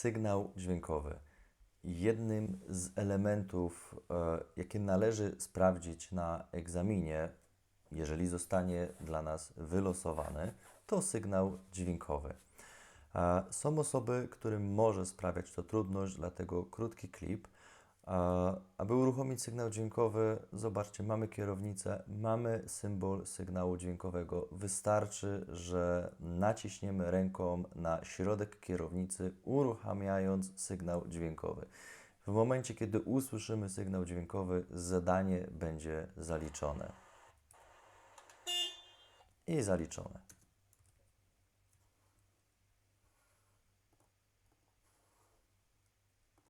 sygnał dźwiękowy. Jednym z elementów, jakie należy sprawdzić na egzaminie, jeżeli zostanie dla nas wylosowany, to sygnał dźwiękowy. Są osoby, którym może sprawiać to trudność, dlatego krótki klip. Aby uruchomić sygnał dźwiękowy, zobaczcie, mamy kierownicę, mamy symbol sygnału dźwiękowego. Wystarczy, że naciśniemy ręką na środek kierownicy, uruchamiając sygnał dźwiękowy. W momencie, kiedy usłyszymy sygnał dźwiękowy, zadanie będzie zaliczone. I zaliczone.